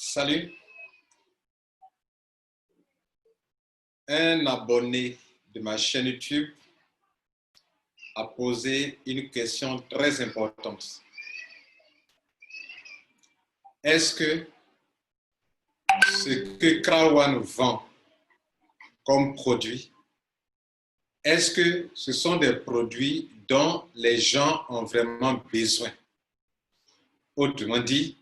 Salut. Un abonné de ma chaîne YouTube a posé une question très importante. Est-ce que ce que Krawan vend comme produit, est-ce que ce sont des produits dont les gens ont vraiment besoin? Autrement dit,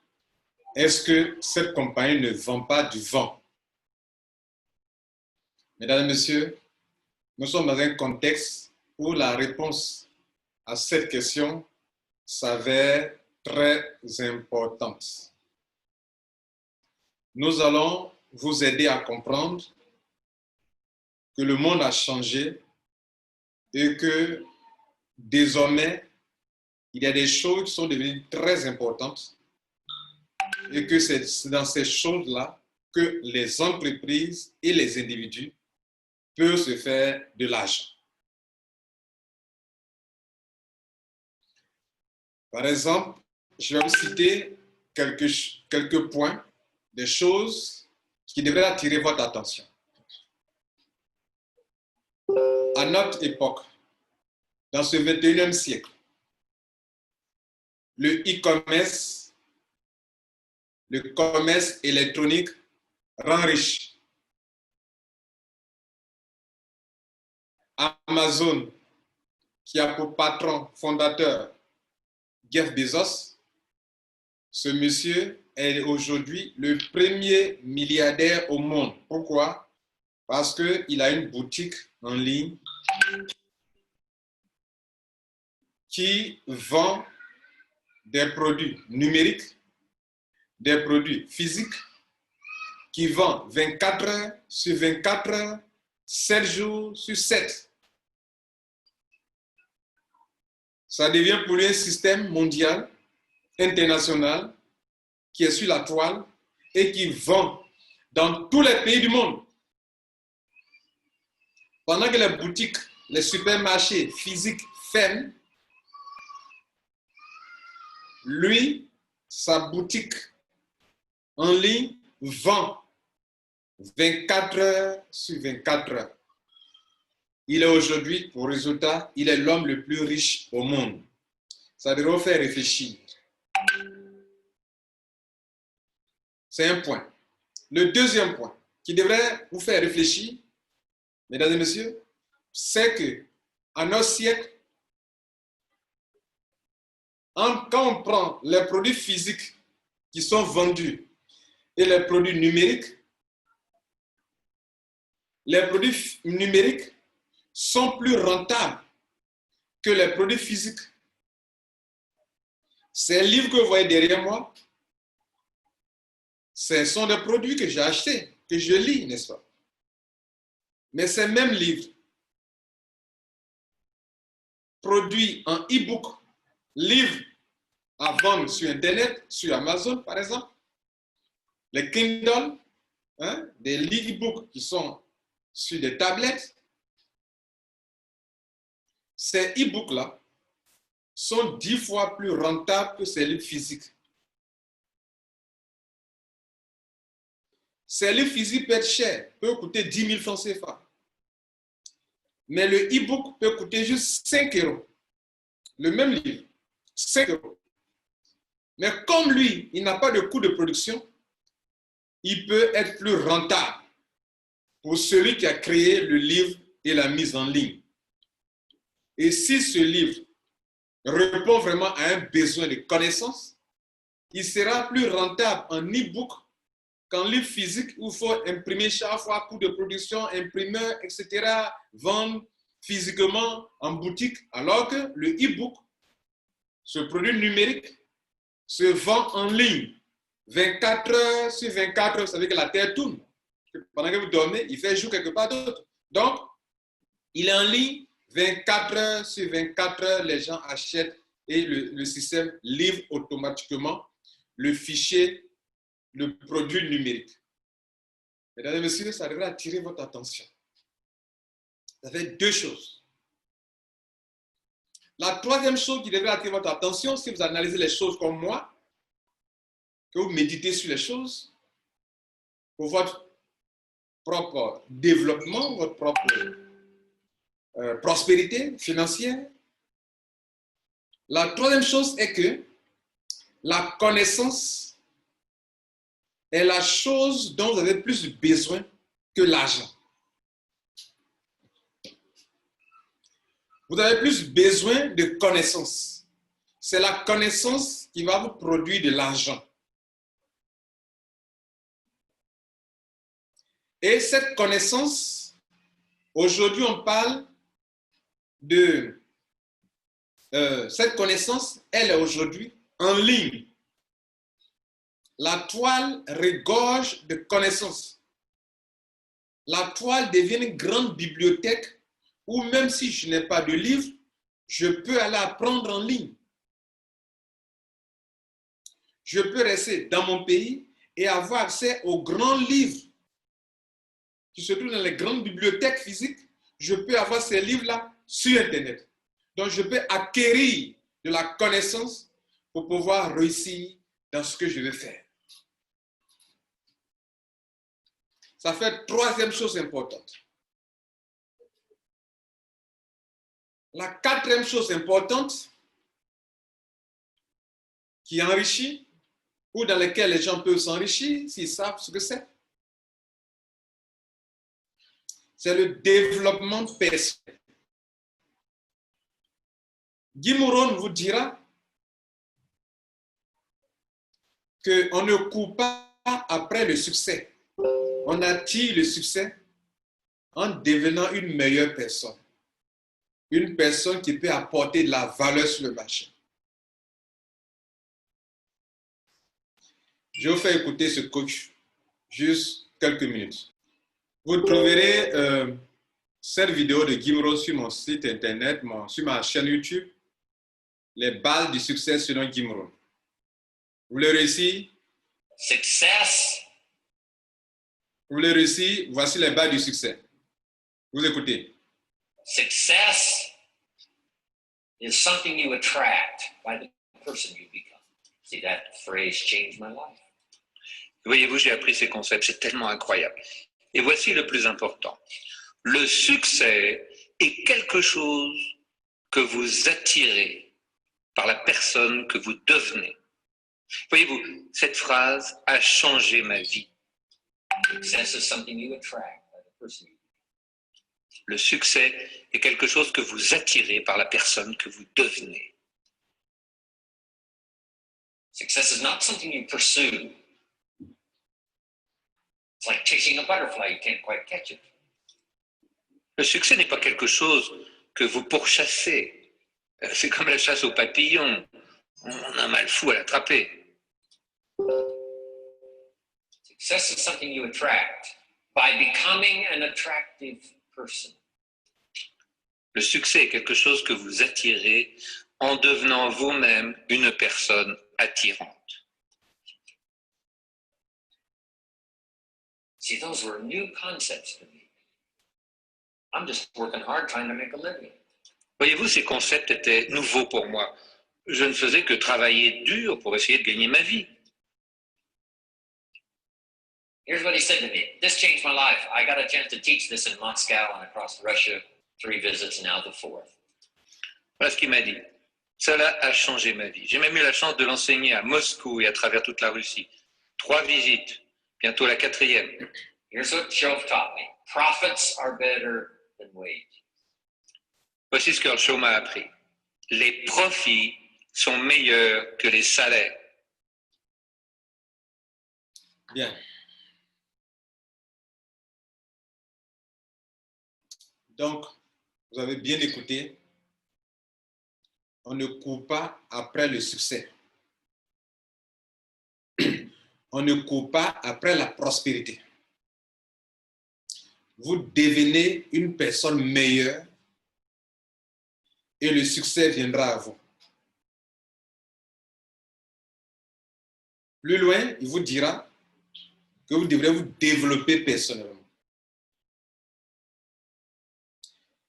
est-ce que cette compagnie ne vend pas du vent? Mesdames et messieurs, nous sommes dans un contexte où la réponse à cette question s'avère très importante. Nous allons vous aider à comprendre que le monde a changé et que désormais, il y a des choses qui sont devenues très importantes et que c'est dans ces choses-là que les entreprises et les individus peuvent se faire de l'argent. Par exemple, je vais vous citer quelques points, des choses qui devraient attirer votre attention. À notre époque, dans ce 21e siècle, le e-commerce, le commerce électronique rend riche. Amazon, qui a pour patron fondateur Jeff Bezos, ce monsieur est aujourd'hui le premier milliardaire au monde. Pourquoi? Parce qu'il a une boutique en ligne qui vend des produits numériques, des produits physiques, qui vend 24 heures sur 24 heures, 7 jours sur 7. Ça devient pour lui un système mondial, international, qui est sur la toile et qui vend dans tous les pays du monde. Pendant que les boutiques, les supermarchés physiques ferment, lui, sa boutique en ligne vend 24 heures sur 24 heures. Il est aujourd'hui, pour résultat, il est l'homme le plus riche au monde. Ça devrait vous faire réfléchir. C'est un point. Le deuxième point qui devrait vous faire réfléchir, mesdames et messieurs, c'est que à notre siècle, quand on prend les produits physiques qui sont vendus et les produits numériques sont plus rentables que les produits physiques. Ces livres que vous voyez derrière moi, ce sont des produits que j'ai achetés, que je lis, n'est-ce pas? Mais ces mêmes livres, produits en e-book, livres à vendre sur Internet, sur Amazon par exemple, les Kindle, des livres e-book qui sont sur des tablettes, ces e-books-là sont 10 fois plus rentables que ces livres physiques. Ces livres physiques peuvent être chers, peuvent coûter 10 000 francs CFA. Mais le e-book peut coûter juste 5 euros. Le même livre, 5 euros. Mais comme lui, il n'a pas de coût de production, il peut être plus rentable pour celui qui a créé le livre et la mise en ligne. Et si ce livre répond vraiment à un besoin de connaissance, il sera plus rentable en e-book qu'en livre physique où il faut imprimer chaque fois, coût de production, imprimeur, etc., vendre physiquement en boutique, alors que le e-book, ce produit numérique, se vend en ligne 24 heures sur 24 heures. Vous savez que la Terre tourne. Pendant que vous dormez, il fait jour quelque part d'autre. Donc, il est en ligne 24 heures sur 24 heures. Les gens achètent et le système livre automatiquement le fichier, le produit numérique. Mesdames et messieurs, ça devrait attirer votre attention. Ça fait deux choses. La troisième chose qui devrait attirer votre attention, si vous analysez les choses comme moi, que vous méditez sur les choses, pour votre propre développement, votre propre prospérité financière. La troisième chose est que la connaissance est la chose dont vous avez plus besoin que l'argent. Vous avez plus besoin de connaissances. C'est la connaissance qui va vous produire de l'argent. Et cette connaissance, aujourd'hui, on parle de... cette connaissance, elle est aujourd'hui en ligne. La toile regorge de connaissances. La toile devient une grande bibliothèque où même si je n'ai pas de livre, je peux aller apprendre en ligne. Je peux rester dans mon pays et avoir accès aux grands livres qui se trouvent dans les grandes bibliothèques physiques. Je peux avoir ces livres-là sur Internet. Donc, je peux acquérir de la connaissance pour pouvoir réussir dans ce que je veux faire. Ça fait troisième chose importante. La quatrième chose importante qui enrichit ou dans laquelle les gens peuvent s'enrichir s'ils savent ce que c'est le développement personnel. Guy Mouron vous dira qu'on ne court pas après le succès. On attire le succès en devenant une meilleure personne. Une personne qui peut apporter de la valeur sur le marché. Je vais vous faire écouter ce coach juste quelques minutes. Vous trouverez cette vidéo de Guy Mouron sur mon site internet, sur ma chaîne YouTube, les balles du succès selon Guy Mouron. Vous voulez réussir? Success. Vous voulez réussir? Voici les balles du succès. Vous écoutez. Success is something you attract by the person you become. See, that phrase changed my life. Voyez-vous, j'ai appris ces concepts, c'est tellement incroyable. Et voici le plus important. Le succès est quelque chose que vous attirez par la personne que vous devenez. Voyez-vous, cette phrase a changé ma vie. Success is something you attract by the person you become. Le succès est quelque chose que vous attirez par la personne que vous devenez. Success is not something you pursue. It's like chasing a butterfly, you can't quite catch it. Le succès n'est pas quelque chose que vous pourchassez. C'est comme la chasse aux papillons. On a un mal fou à l'attraper. Success is something you attract by becoming an attractive person. Le succès est quelque chose que vous attirez en devenant vous-même une personne attirante. See, those were new concepts to me. I'm just working hard trying to make a living. Voyez-vous, ces concepts étaient nouveaux pour moi. Je ne faisais que travailler dur pour essayer de gagner ma vie. Here's what he said to me. This changed my life. I got a chance to teach this in Moscow and across Russia, 3 visits, now the 4th. Voilà ce qu'il m'a dit. Cela a changé ma vie. J'ai même eu la chance de l'enseigner à Moscou et à travers toute la Russie. 3 visites, bientôt la 4e. Here's what Shove taught me. Profits are better than wages. Voici ce que Earl m'a appris. Les profits sont meilleurs que les salaires. Bien. Donc, vous avez bien écouté. On ne court pas après le succès. On ne court pas après la prospérité. Vous devenez une personne meilleure et le succès viendra à vous. Plus loin, il vous dira que vous devrez vous développer personnellement.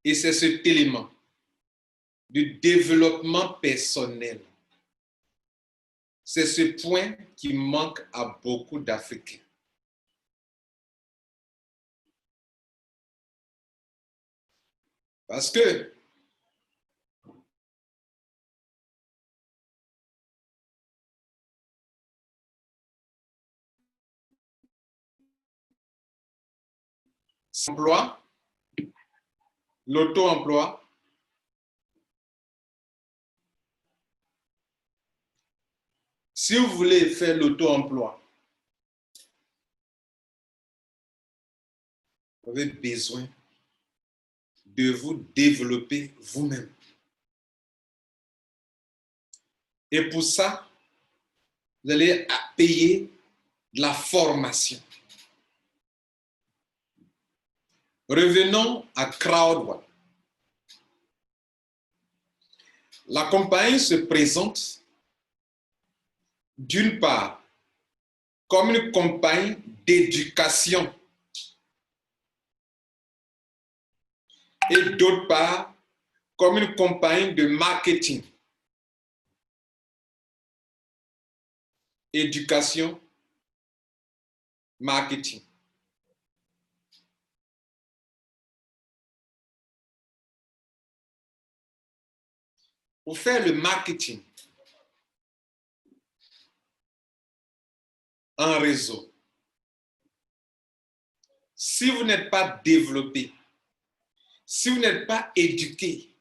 Et c'est cet élément du développement personnel. C'est ce point qui manque à beaucoup d'Africains. Parce que l'emploi, l'auto-emploi, si vous voulez faire l'auto-emploi, vous avez besoin de vous développer vous-même. Et pour ça, vous allez payer de la formation. Revenons à Crowd1. La compagnie se présente d'une part comme une compagnie d'éducation et d'autre part comme une compagnie de marketing. Éducation, marketing. Pour faire le marketing, un réseau, si vous n'êtes pas développé, si vous n'êtes pas éduqué,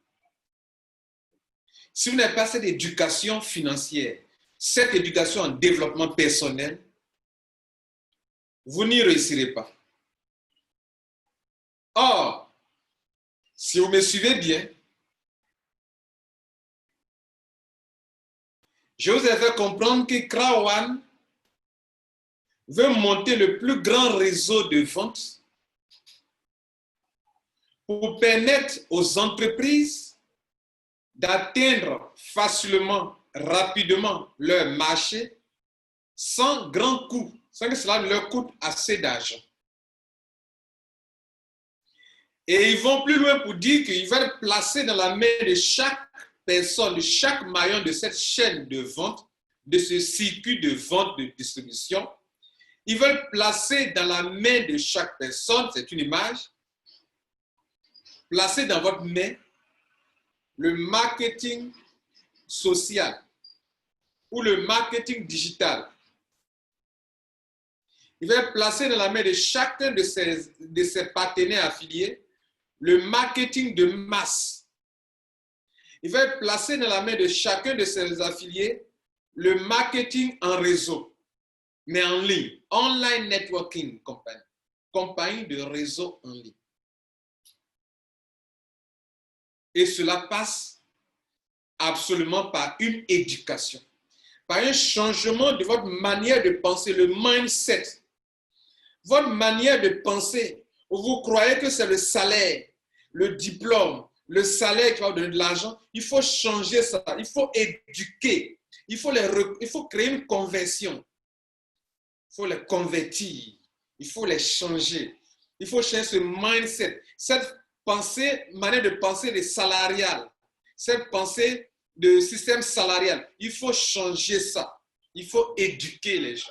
si vous n'avez pas cette éducation financière, cette éducation en développement personnel, vous n'y réussirez pas. Or, si vous me suivez bien, je vous ai fait comprendre que Crowd1 veut monter le plus grand réseau de vente pour permettre aux entreprises d'atteindre facilement, rapidement leur marché sans grand coût, sans que cela leur coûte assez d'argent. Et ils vont plus loin pour dire qu'ils veulent placer dans la main de chaque personne, de chaque maillon de cette chaîne de vente, de ce circuit de vente, de distribution, ils veulent placer dans la main de chaque personne, c'est une image, placer dans votre main le marketing social ou le marketing digital. Ils veulent placer dans la main de chacun de ses partenaires affiliés le marketing de masse. Il va être placé dans la main de chacun de ses affiliés le marketing en réseau, mais en ligne. Online Networking Company. Compagnie de réseau en ligne. Et cela passe absolument par une éducation, par un changement de votre manière de penser, le mindset. Votre manière de penser, où vous croyez que c'est le salaire, le diplôme, le salaire qui va vous donner de l'argent, il faut changer ça, il faut éduquer, il faut créer une conversion, il faut les convertir, il faut les changer, il faut changer ce mindset, cette pensée, manière de penser des salariales, cette pensée de système salarial, il faut changer ça, il faut éduquer les gens.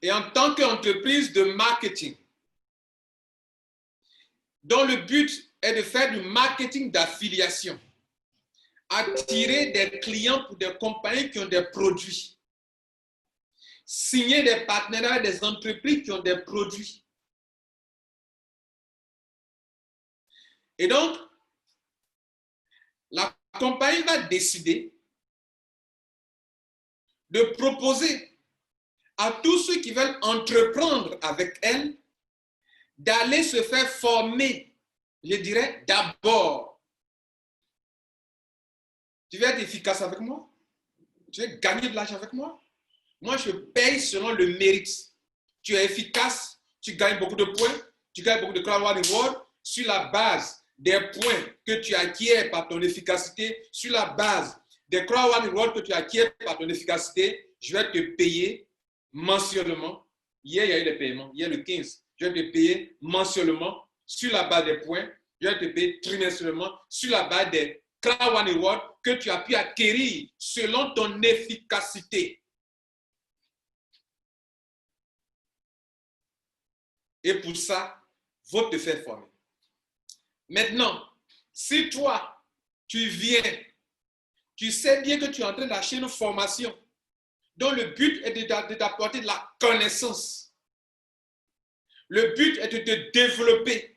Et en tant qu'entreprise de marketing, dont le but est de faire du marketing d'affiliation, attirer des clients pour des compagnies qui ont des produits, signer des partenariats avec des entreprises qui ont des produits. Et donc, la compagnie va décider de proposer à tous ceux qui veulent entreprendre avec elle, d'aller se faire former, je dirais, d'abord. Tu veux être efficace avec moi? Tu veux gagner de l'argent avec moi? Moi, je paye selon le mérite. Tu es efficace, tu gagnes beaucoup de points, tu gagnes beaucoup de Crowd1 Reward sur la base des points que tu acquiers par ton efficacité, sur la base des Crowd1 Reward que tu acquiers par ton efficacité, je vais te payer mensuellement. Hier, il y a eu des paiements. Hier, le 15, je vais te payer mensuellement sur la base des points. Je vais te payer trimestriellement sur la base des Crowd1 Reward que tu as pu acquérir selon ton efficacité. et pour ça, va te faire former. Maintenant, si toi, tu viens, tu sais bien que tu es en train d'acheter une formation dont le but est de t'apporter de la connaissance. Le but est de te développer.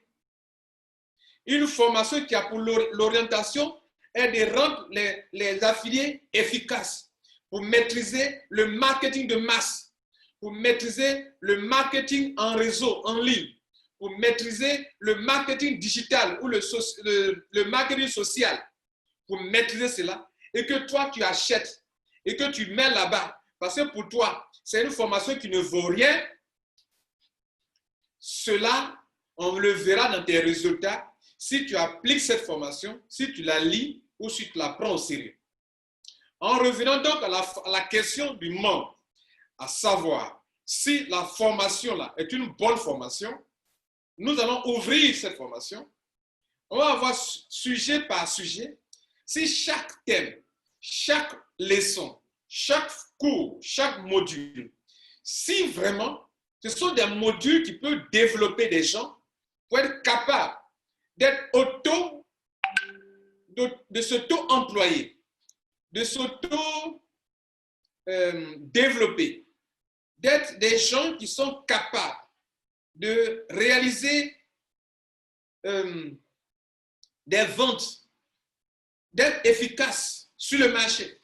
Une formation qui a pour l'orientation est de rendre les affiliés efficaces pour maîtriser le marketing de masse, pour maîtriser le marketing en réseau, en ligne, pour maîtriser le marketing digital ou le marketing social, pour maîtriser cela et que toi tu achètes et que tu mets là-bas. Parce que pour toi, c'est une formation qui ne vaut rien. Cela, on le verra dans tes résultats si tu appliques cette formation, si tu la lis ou si tu la prends au sérieux. En revenant donc à la question du membre, à savoir si la formation-là est une bonne formation, nous allons ouvrir cette formation. On va avoir sujet par sujet. Si chaque thème, chaque leçon, chaque cours, chaque module, si vraiment ce sont des modules qui peuvent développer des gens pour être capables d'être de s'auto-employer, de s'auto-développer, d'être des gens qui sont capables de réaliser des ventes, d'être efficaces sur le marché,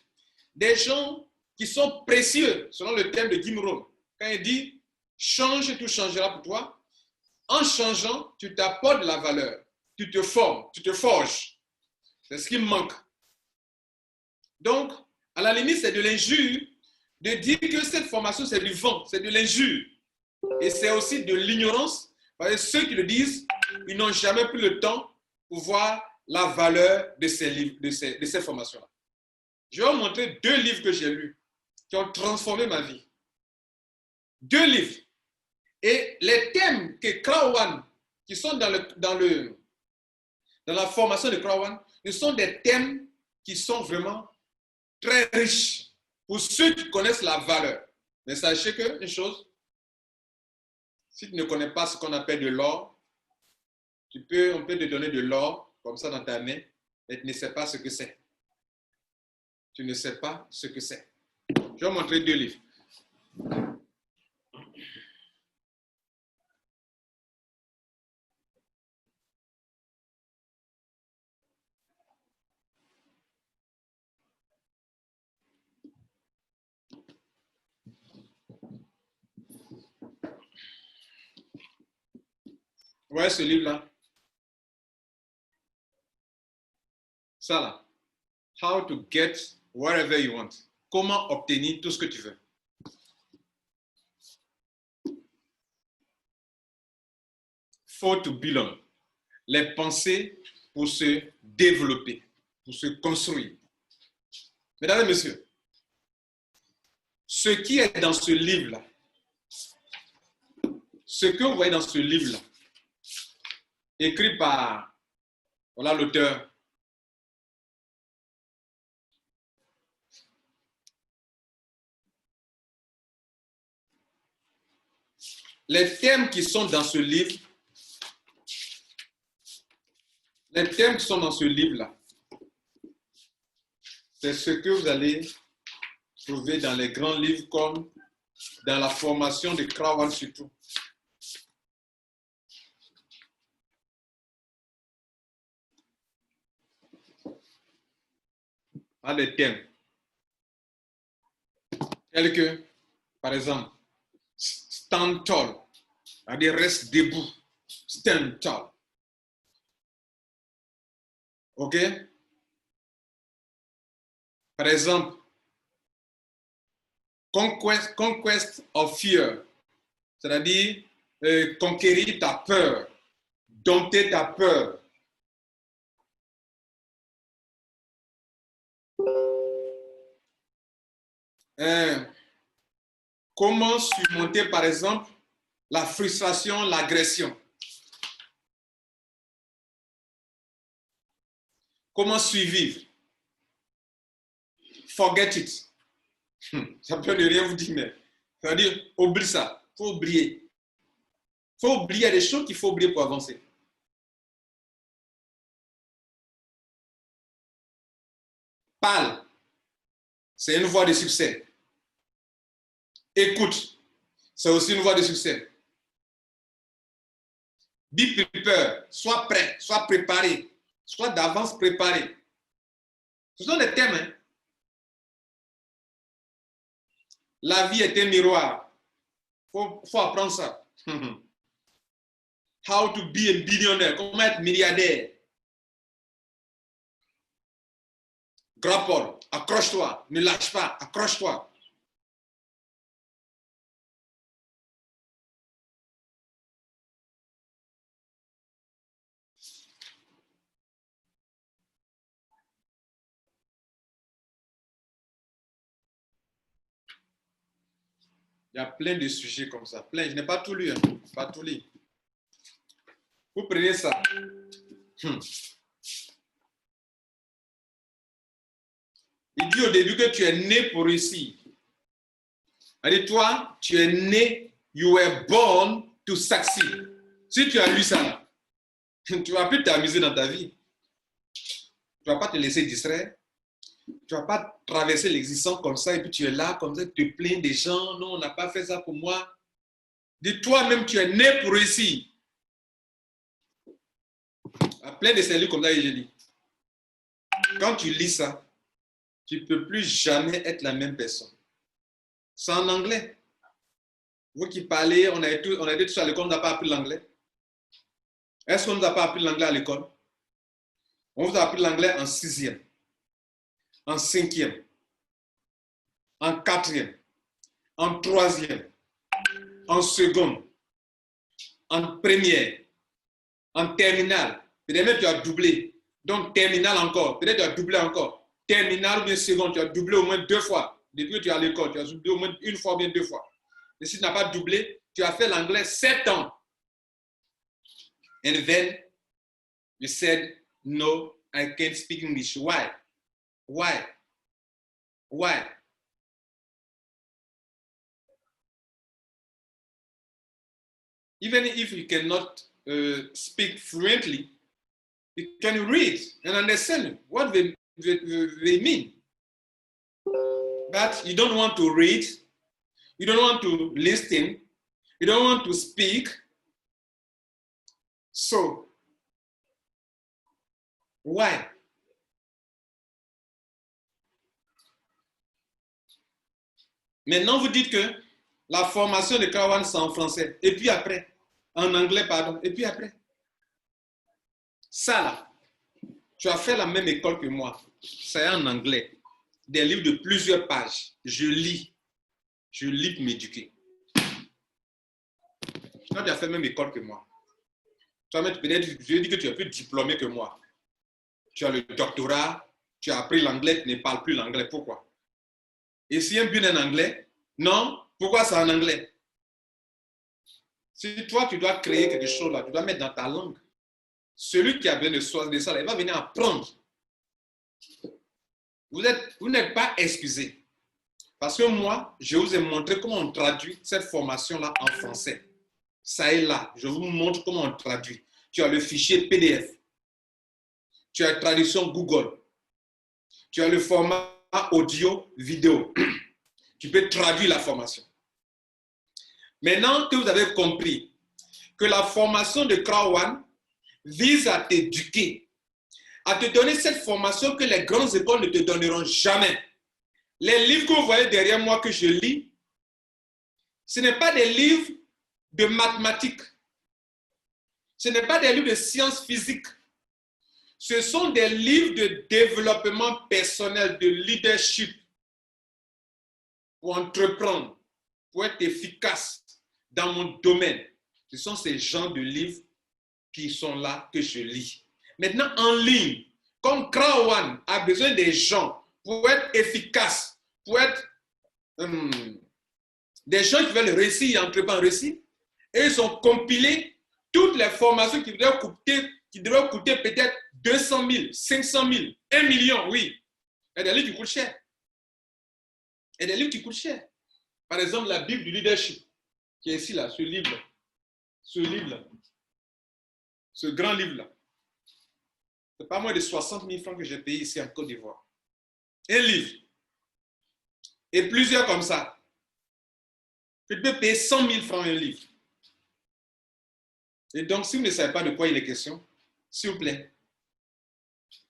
des gens qui sont précieux, selon le thème de Jim Rohn. Quand il dit « change et tout changera pour toi », en changeant, tu t'apportes de la valeur, tu te formes, tu te forges. C'est ce qui manque. Donc, à la limite, c'est de l'injure de dire que cette formation, c'est du vent, c'est de l'injure. Et c'est aussi de l'ignorance, parce que ceux qui le disent, ils n'ont jamais pris le temps pour voir la valeur de ces livres, de ces formations-là. Je vais vous montrer 2 livres que j'ai lus, qui ont transformé ma vie. 2 livres. Et les thèmes que Krawan, qui sont dans la formation de Krawan, ce sont des thèmes qui sont vraiment très riches pour ceux qui connaissent la valeur. Mais sachez qu'une chose, si tu ne connais pas ce qu'on appelle de l'or, on peut te donner de l'or comme ça dans ta main, mais tu ne sais pas ce que c'est. Tu ne sais pas ce que c'est. Je vais vous montrer 2 livres. Vous voyez ce livre-là? Ça là. How to get whatever you want. Comment obtenir tout ce que tu veux. For to belong. Les pensées pour se développer, pour se construire. Mesdames et messieurs, ce qui est dans ce livre-là, ce que vous voyez dans ce livre-là, écrit par, voilà l'auteur, les thèmes qui sont dans ce livre, c'est ce que vous allez trouver dans les grands livres comme dans la formation de Krawan surtout. À des thèmes tels que, par exemple, stand tall, c'est-à-dire reste debout, stand tall. OK? Par exemple, conquest of fear, c'est-à-dire conquérir ta peur, dompter ta peur. Comment surmonter, par exemple, la frustration, l'agression? Comment survivre? Forget it. Ça peut ne rien vous dire, mais c'est-à-dire, oublie ça, il faut oublier. Il faut oublier, il y a des choses qu'il faut oublier pour avancer. Parle. C'est une voie de succès. Écoute. C'est aussi une voie de succès. Be prepared. Sois prêt. Sois préparé. Sois d'avance préparé. Ce sont des thèmes. Hein? La vie est un miroir. Faut apprendre ça. How to be a billionaire. Comment être milliardaire. Grappole. Accroche-toi. Ne lâche pas. Accroche-toi. Il y a plein de sujets comme ça. Plein. Je n'ai pas tout lu. Hein. Pas tout lu. Vous prenez ça. Il dit au début que tu es né pour réussir. Allez, toi, tu es né, you were born to succeed. Si tu as lu ça, tu ne vas plus t'amuser dans ta vie. Tu ne vas pas te laisser distraire. Tu ne vas pas traverser l'existence comme ça et puis tu es là, comme ça, tu te plains des gens. Non, on n'a pas fait ça pour moi. Dis toi-même, tu es né pour réussir. Il y a plein de cellules comme ça, et je dis. Quand tu lis ça, tu ne peux plus jamais être la même personne. C'est en anglais. Vous qui parlez, on a été tous à l'école, on n'a pas appris l'anglais. Est-ce qu'on ne nous a pas appris l'anglais à l'école? On vous a appris l'anglais en 6e, en 5e, en 4e, en 3e, en seconde, en première, en terminale. Peut-être même tu as doublé. Donc terminale encore. Peut-être tu as doublé encore. Terminale ou bien seconde, tu as doublé au moins 2 fois. Depuis que tu es à l'école, tu as doublé au moins 1 fois ou bien 2 fois. Et si tu n'as pas doublé, tu as fait l'anglais 7 ans. And then you said, no, I can't speak English. Why? Why? Why? Even if you cannot speak fluently, you can read and understand what they mean. But you don't want to read, you don't want to listen, you don't want to speak. So, why? Maintenant, vous dites que la formation de Krawan, c'est en français. Et puis après, en anglais, pardon. Et puis après. Ça, là, tu as fait la même école que moi. C'est en anglais. Des livres de plusieurs pages. Je lis pour m'éduquer. Toi, tu as fait la même école que moi. Toi, peut-être, je dis que tu es plus diplômé que moi. Tu as le doctorat, tu as appris l'anglais, tu ne parles plus l'anglais. Pourquoi? Et si un but en anglais, non, pourquoi c'est en anglais? Si toi, tu dois créer quelque chose là, tu dois mettre dans ta langue. Celui qui a besoin de ça, il va venir apprendre. Vous n'êtes pas excusé. Parce que moi, je vous ai montré comment on traduit cette formation-là en français. Ça est là. Je vous montre comment on traduit. Tu as le fichier PDF. Tu as la traduction Google. Tu as le format audio, vidéo. Tu peux traduire la formation. Maintenant que vous avez compris que la formation de Krawan vise à t'éduquer, à te donner cette formation que les grandes écoles ne te donneront jamais. Les livres que vous voyez derrière moi que je lis, ce n'est pas des livres de mathématiques. Ce n'est pas des livres de sciences physiques. Ce sont des livres de développement personnel, de leadership pour entreprendre, pour être efficace dans mon domaine. Ce sont ces genres de livres qui sont là que je lis. Maintenant, en ligne, comme Krawan a besoin des gens pour être efficaces, pour être des gens qui veulent réussir et entreprendre réussir, et ils ont compilé toutes les formations qui devraient coûter peut-être 200 000, 500 000, 1 million, oui. Il y a des livres qui coûtent cher. Il y a des livres qui coûtent cher. Par exemple, la Bible du leadership, qui est ici, là, ce livre. ce livre-là, ce grand livre-là, c'est pas moins de 60 000 francs que j'ai payé ici en Côte d'Ivoire. Un livre. Et plusieurs comme ça. Tu peux payer 100 000 francs un livre. Et donc, si vous ne savez pas de quoi il est question, s'il vous plaît,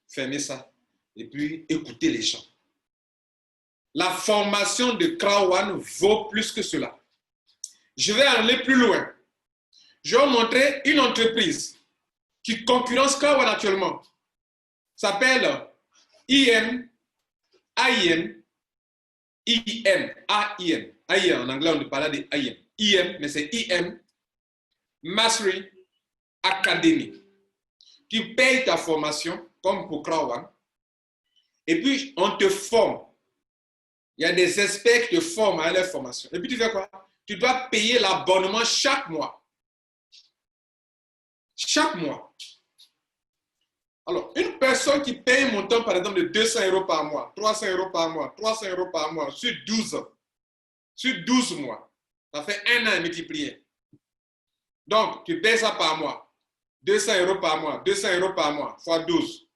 fermez ça. Et puis, écoutez les gens. La formation de Krawan vaut plus que cela. Je vais aller plus loin. Je vais vous montrer une entreprise qui concurrence Krawan actuellement. Ça s'appelle AIM. En anglais, on parle de AIM. IM, mais c'est IM. Mastery Academy. Tu payes ta formation, comme pour Krawan, et puis on te forme. Il y a des experts qui te forment à leur formation. Et puis tu fais quoi? Tu dois payer l'abonnement chaque mois. Chaque mois. Alors, une personne qui paye un montant, par exemple, de 200 € par mois, 300 € par mois, 300 € par mois, sur 12 ans, sur 12 mois, ça fait 1 an à multiplier. Donc, tu payes ça par mois. 200 € par mois, 200 € par mois, fois 12.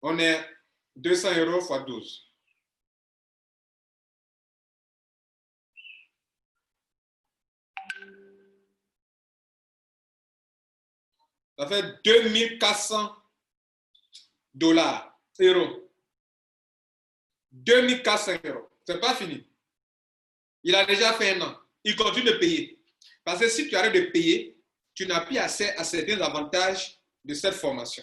On est 200 € fois 12. Ça fait 2400 €. 2400 €. C'est pas fini. Il a déjà fait 1 an. Il continue de payer. Parce que si tu arrêtes de payer, tu n'as plus accès à certains avantages de cette formation.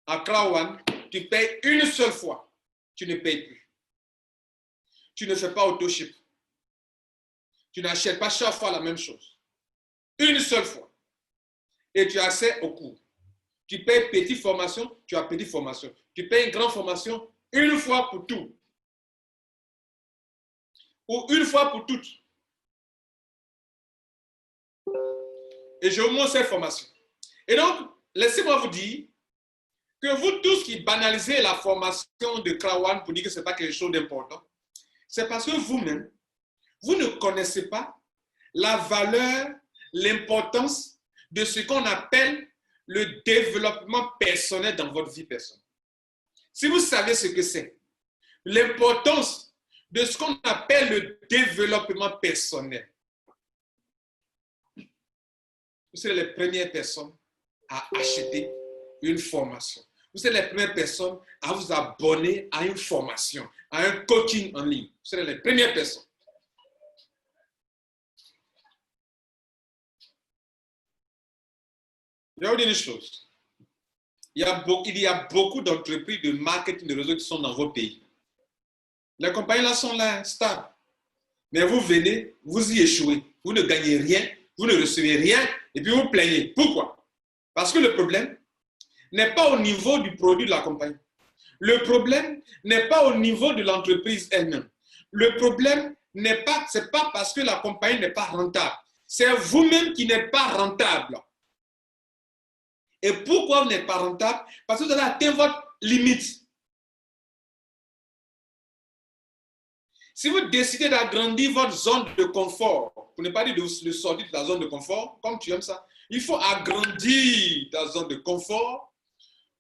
À Krawan, tu payes une seule fois. Tu ne payes plus. Tu ne fais pas auto-ship. Tu n'achètes pas chaque fois la même chose. Une seule fois. Et tu as accès au cours. Tu payes petite formation, tu as petite formation. Tu payes une grande formation une fois pour tout. Ou une fois pour toutes. Et je vous montre cette formation. Et donc, laissez-moi vous dire que vous tous qui banalisez la formation de Krawan pour dire que ce n'est pas quelque chose d'important, c'est parce que vous-même, vous ne connaissez pas la valeur, l'importance de ce qu'on appelle le développement personnel dans votre vie personnelle. Si vous savez ce que c'est, l'importance de ce qu'on appelle le développement personnel, vous serez les premières personnes à acheter une formation. Vous serez les premières personnes à vous abonner à une formation, à un coaching en ligne. Vous serez les premières personnes. Je vais vous dire une chose. Il y a beaucoup d'entreprises de marketing de réseau qui sont dans vos pays. Les compagnies là sont là, stables. Mais vous venez, vous y échouez. Vous ne gagnez rien, vous ne recevez rien, et puis vous plaignez. Pourquoi? Parce que le problème n'est pas au niveau du produit de la compagnie. Le problème n'est pas au niveau de l'entreprise elle-même. Le problème c'est pas parce que la compagnie n'est pas rentable. C'est vous-même qui n'êtes pas rentable. Et pourquoi vous n'êtes pas rentable? Parce que vous avez atteint votre limite. Si vous décidez d'agrandir votre zone de confort, pour ne pas dire de sortir de la zone de confort, comme tu aimes ça, il faut agrandir ta zone de confort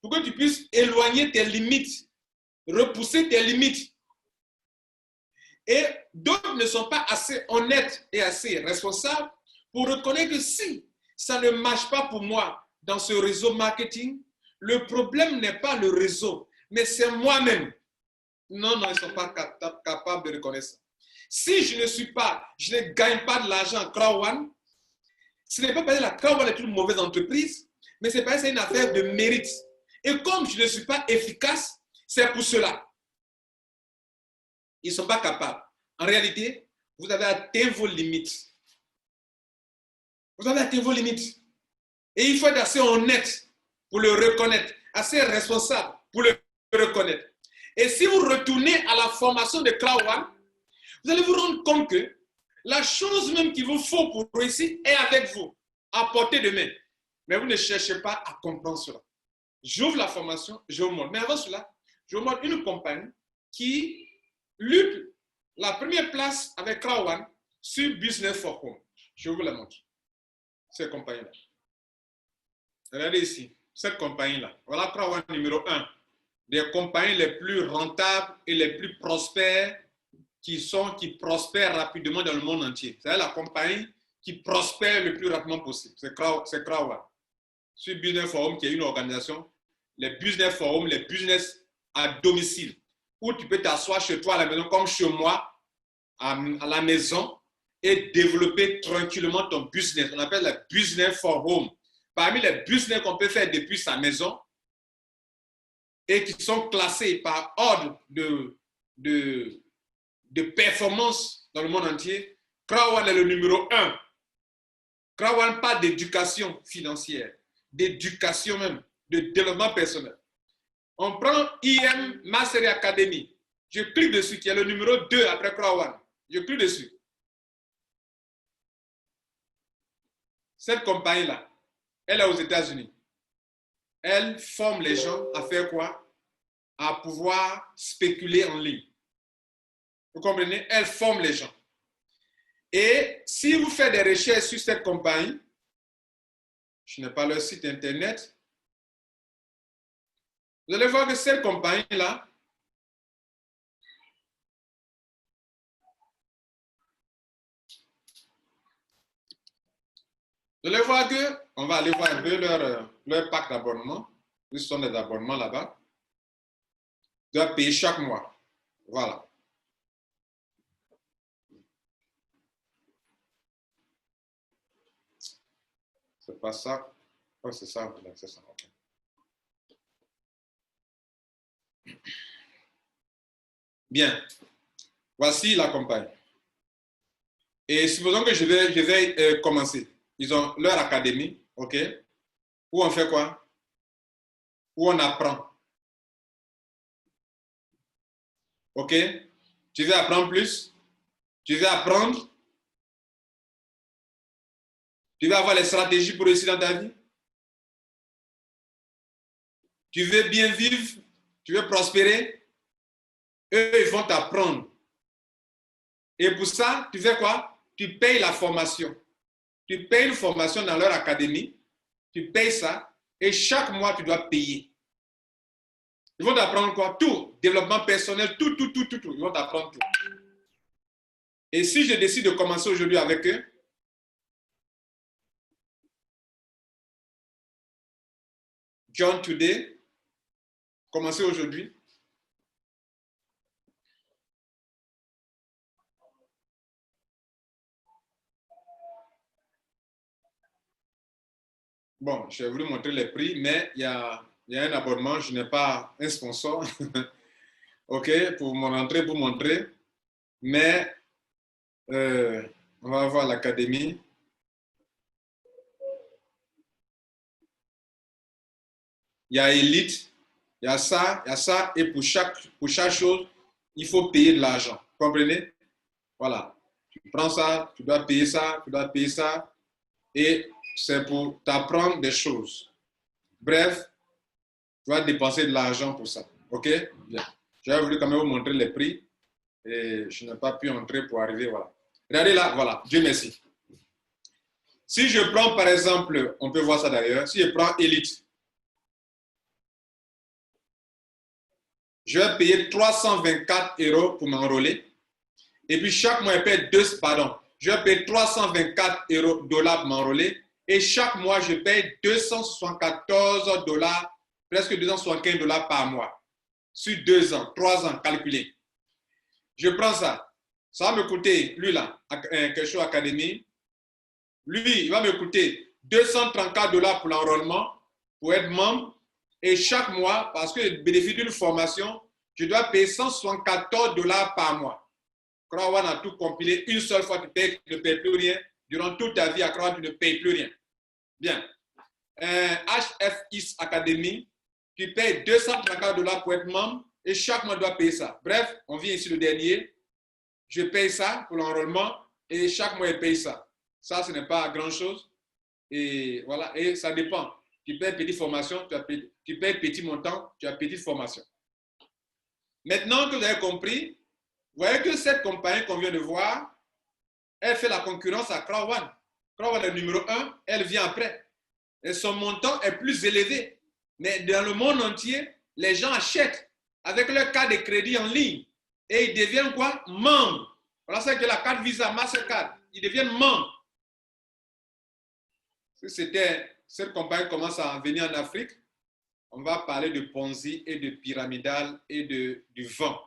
pour que tu puisses éloigner tes limites, repousser tes limites. Et d'autres ne sont pas assez honnêtes et assez responsables pour reconnaître que si ça ne marche pas pour moi dans ce réseau marketing, le problème n'est pas le réseau, mais c'est moi-même. Non, ils ne sont pas capables de reconnaître ça. Si je ne gagne pas de l'argent à Krawan, ce n'est pas parce que la Krawan est une mauvaise entreprise, mais c'est parce que c'est une affaire de mérite. Et comme je ne suis pas efficace, c'est pour cela. Ils ne sont pas capables. En réalité, vous avez atteint vos limites. Vous avez atteint vos limites. Et il faut être assez honnête pour le reconnaître, assez responsable pour le reconnaître. Et si vous retournez à la formation de Krawan, vous allez vous rendre compte que la chose même qu'il vous faut pour réussir est avec vous, à portée de main. Mais vous ne cherchez pas à comprendre cela. J'ouvre la formation, je vous montre. Mais avant cela, je vous montre une compagnie qui lutte la première place avec Krawan Sur Business for Home, je vous la montre. Cette compagnie-là. Regardez ici, cette compagnie-là. Voilà Crowd numéro 1. Des compagnies les plus rentables et les plus prospères qui prospèrent rapidement dans le monde entier. C'est la compagnie qui prospère le plus rapidement possible. C'est Crowd. Sur Business for Home, qui est une organisation, les Business for Home, les business à domicile, où tu peux t'asseoir chez toi à la maison, comme chez moi, à la maison, et développer tranquillement ton business. On appelle le Business for Home. Parmi les business qu'on peut faire depuis sa maison et qui sont classés par ordre de performance dans le monde entier, Crowd est le numéro 1. Crowd parle d'éducation financière, d'éducation même, de développement personnel. On prend IM Mastery Academy. Je clique dessus, qui est le numéro 2 après Crowd. Je clique dessus. Cette compagnie-là, elle est aux États-Unis. Elle forme les gens à faire quoi? À pouvoir spéculer en ligne. Vous comprenez? Elle forme les gens. Et si vous faites des recherches sur cette compagnie, je n'ai pas leur site internet, vous allez voir que cette compagnie-là, vous allez voir que, on va aller voir un peu leur pack d'abonnement. Ils sont des abonnements là-bas. Ils doivent payer chaque mois. Voilà. C'est pas ça. Oh, c'est ça. C'est ça. Okay. Bien. Voici la compagnie. Et supposons que je vais commencer. Ils ont leur académie, ok? Où on fait quoi? Où on apprend. Ok? Tu veux apprendre plus? Tu veux apprendre? Tu veux avoir les stratégies pour réussir dans ta vie? Tu veux bien vivre? Tu veux prospérer? Eux, ils vont t'apprendre. Et pour ça, tu fais quoi? Tu payes la formation. Tu payes une formation dans leur académie. Tu payes ça. Et chaque mois, tu dois payer. Ils vont t'apprendre quoi? Tout. Développement personnel, tout. Ils vont t'apprendre tout. Et si je décide de commencer aujourd'hui avec eux, John Today, commencer aujourd'hui. Bon, je vais vous montrer les prix, mais il y a un abonnement, je n'ai pas un sponsor. OK, pour mon entrée, pour montrer. Mais on va voir l'académie. Il y a Elite, il y a ça, et pour chaque chose, il faut payer de l'argent. Vous comprenez? Voilà. Tu prends ça, tu dois payer ça, tu dois payer ça, et c'est pour t'apprendre des choses. Bref, tu vas dépenser de l'argent pour ça. OK? Bien. J'avais voulu quand même vous montrer les prix, et je n'ai pas pu entrer pour arriver, voilà. Regardez là, voilà, Dieu merci. Si je prends par exemple, on peut voir ça d'ailleurs, si je prends Elite, je vais payer 324 € pour m'enrôler. Et puis chaque mois, je vais payer 324 $ pour m'enrôler. Et chaque mois, je paye 274 $, presque 275 $ par mois. Sur 2 ans, 3 ans, calculé. Je prends ça. Ça va me coûter, lui là, quelque chose académie. Lui, il va me coûter 234 $ pour l'enrôlement, pour être membre. Et chaque mois, parce que je bénéficie d'une formation, je dois payer 174 $ par mois. Crowd a tout compilé une seule fois, tu ne payes plus rien. Durant toute ta vie à Crowd, tu ne payes plus rien. Bien. HFIS Academy, tu payes 234 $ pour être membre et chaque mois, tu dois payer ça. Bref, on vient ici le dernier. Je paye ça pour l'enrôlement et chaque mois, je paye ça. Ça, ce n'est pas grand-chose. Et voilà, et ça dépend. Tu payes petite formation, tu payes petit montant, tu as petite formation. Maintenant que vous avez compris, vous voyez que cette compagnie qu'on vient de voir, elle fait la concurrence à Crowd. Crowd est numéro 1, elle vient après. Et son montant est plus élevé. Mais dans le monde entier, les gens achètent avec leur carte de crédit en ligne. Et ils deviennent quoi? Membres. Voilà, c'est que la carte Visa, Mastercard, ils deviennent membres. Si cette compagnie commence à venir en Afrique, on va parler de Ponzi et de pyramidal et du vent.